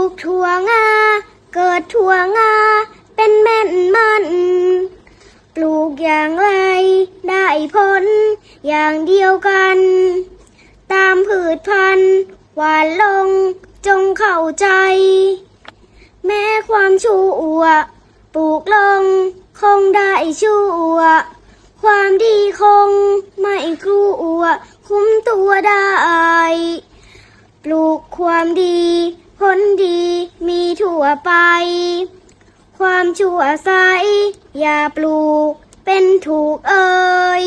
กถั่วงาเกิดถั่วงาเป็นแม่นมันปลูกอย่างไรได้ผลอย่างเดียวกันตามพืชพันธุ์หวานลงจงเข้าใจแม้ความชั่วปลูกลงคงได้ชั่วความดีคงไม่กลัวคุ้มตัวได้ปลูกความดีผลดีมีทั่วไปความชั่วใสอย่าปลูกเป็นถูกเอ่ย